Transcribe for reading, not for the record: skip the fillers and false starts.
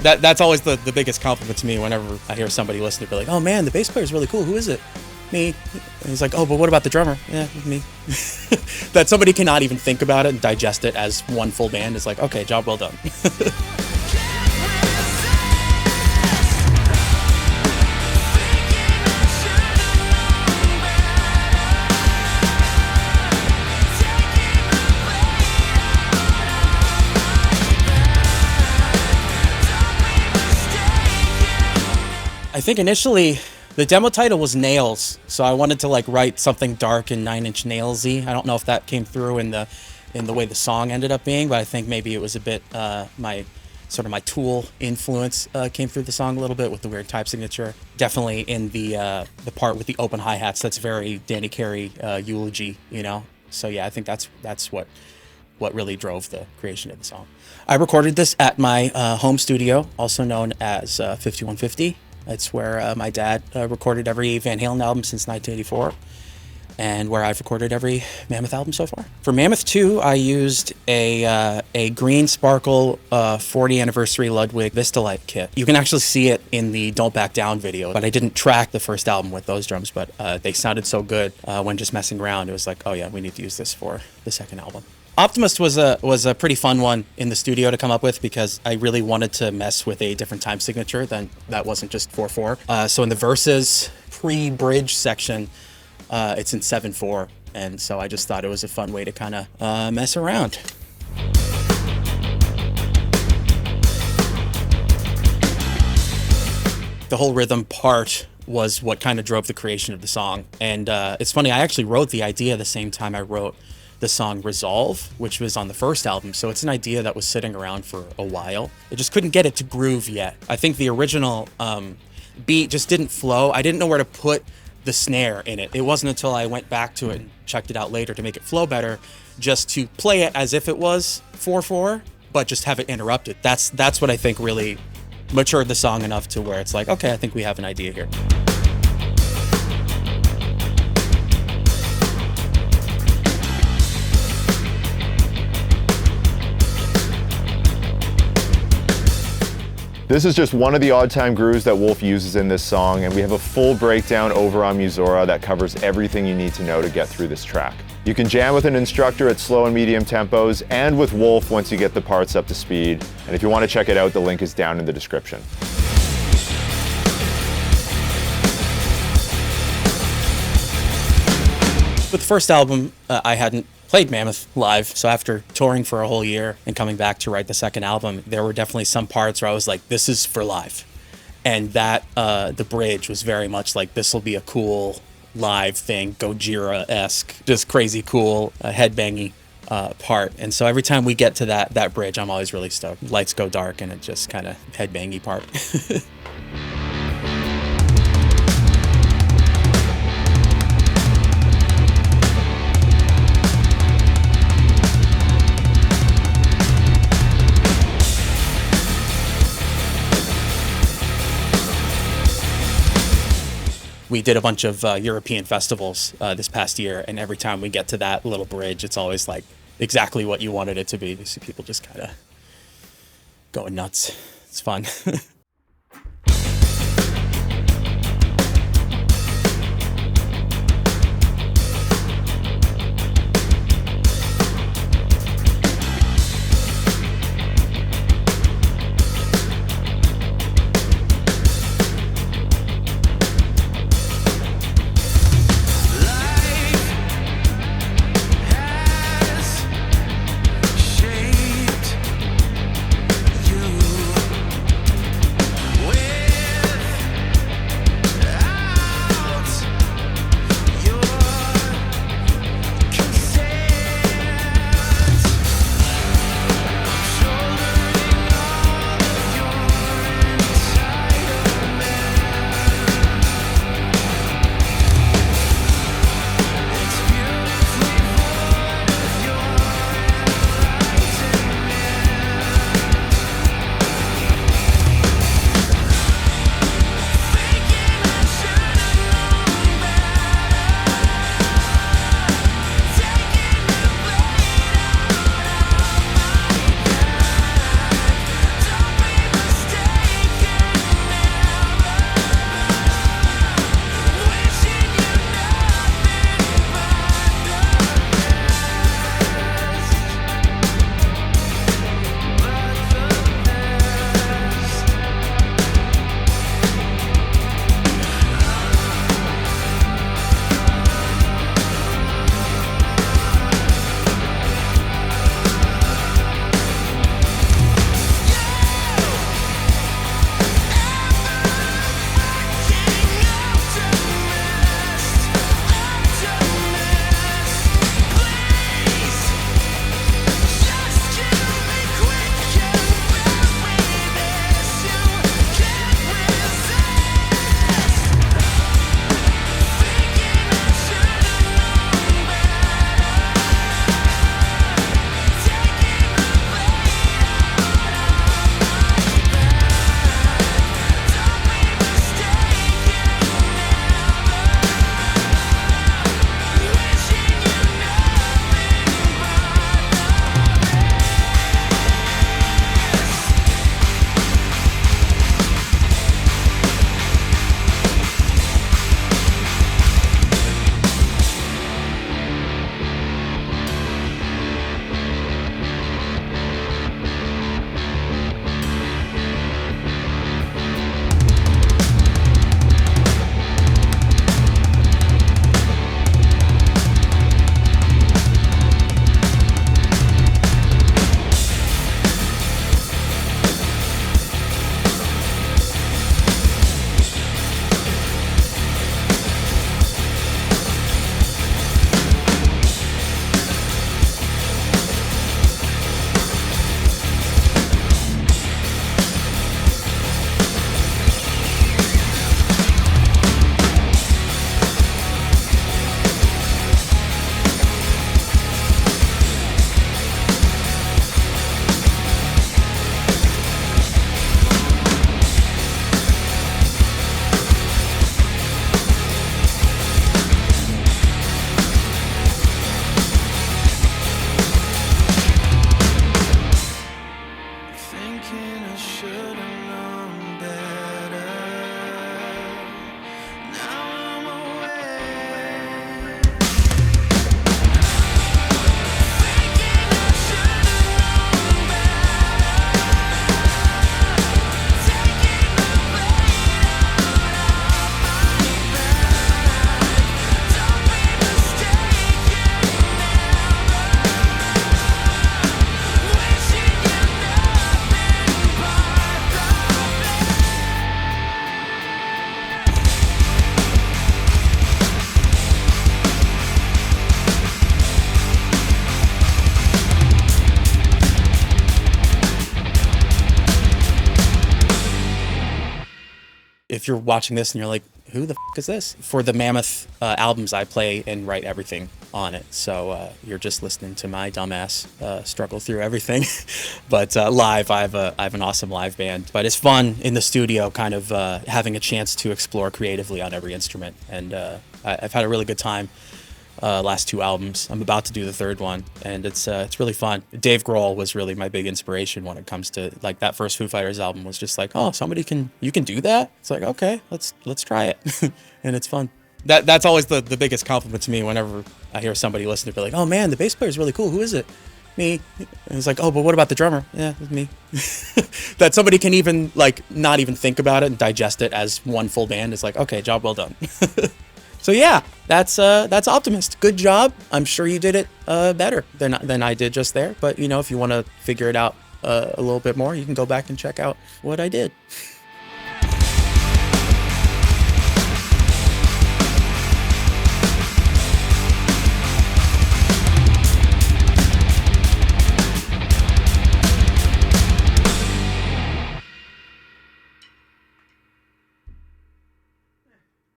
That's always the biggest compliment to me whenever I hear somebody listen to be like, oh man, the bass player is really cool. Who is it? Me. And he's like, oh, but what about the drummer? Yeah, me. That somebody cannot even think about it and digest it as one full band is like, okay, job well done. I think initially the demo title was Nails, so I wanted to like write something dark and 9 Inch Nailsy. I don't know if that came through in the way the song ended up being, but I think maybe it was a bit my Tool influence came through the song a little bit with the weird type signature. Definitely in the part with the open hi-hats, that's very Danny Carey eulogy, you know. So yeah, I think that's what really drove the creation of the song. I recorded this at my home studio, also known as 5150. It's where my dad recorded every Van Halen album since 1984, and where I've recorded every Mammoth album so far. For Mammoth II, I used a green sparkle 40 anniversary Ludwig Vistalite kit. You can actually see it in the Don't Back Down video, but I didn't track the first album with those drums, but they sounded so good when just messing around. It was like, oh yeah, we need to use this for the second album. Optimist was a pretty fun one in the studio to come up with because I really wanted to mess with a different time signature that wasn't just 4/4. So in the verses pre-bridge section, it's in 7/4, and so I just thought it was a fun way to kind of mess around. The whole rhythm part was what kind of drove the creation of the song, and it's funny, I actually wrote the idea the same time I wrote the song Resolve, which was on the first album, so it's an idea that was sitting around for a while. I just couldn't get it to groove yet. I think the original beat just didn't flow. I didn't know where to put the snare in it. It wasn't until I went back to it and checked it out later to make it flow better, just to play it as if it was 4/4, but just have it interrupted. That's what I think really matured the song enough to where it's like, okay, I think we have an idea here. This is just one of the odd time grooves that Wolf uses in this song, and we have a full breakdown over on Musora that covers everything you need to know to get through this track. You can jam with an instructor at slow and medium tempos, and with Wolf once you get the parts up to speed. And if you want to check it out, the link is down in the description. With the first album, I hadn't played Mammoth live, so after touring for a whole year and coming back to write the second album, there were definitely some parts where I was like, this is for live. And that, the bridge was very much like, this will be a cool live thing, Gojira-esque, just crazy cool, headbangy part. And so every time we get to that bridge, I'm always really stoked. Lights go dark and it just kind of headbangy part. We did a bunch of European festivals this past year, and every time we get to that little bridge, it's always like exactly what you wanted it to be. You see people just kind of going nuts. It's fun. if you're watching this and you're like, who the f is this? For the Mammoth albums, I play and write everything on it. So you're just listening to my dumbass struggle through everything. But live, I have an awesome live band. But it's fun in the studio, kind of having a chance to explore creatively on every instrument. And I've had a really good time. Last 2 albums. I'm about to do the 3rd one, and it's really fun. Dave Grohl was really my big inspiration when it comes to like that first Foo Fighters album. Was just like, oh, you can do that. It's like, okay, let's try it, and it's fun. That's always the biggest compliment to me whenever I hear somebody listen to be like, oh man, the bass player is really cool. Who is it? Me. And it's like, oh, but what about the drummer? Yeah, it's me. That somebody can even like not even think about it and digest it as one full band is like, okay, job well done. So yeah, that's Optimist. Good job. I'm sure you did it better than I did just there. But you know, if you want to figure it out a little bit more, you can go back and check out what I did.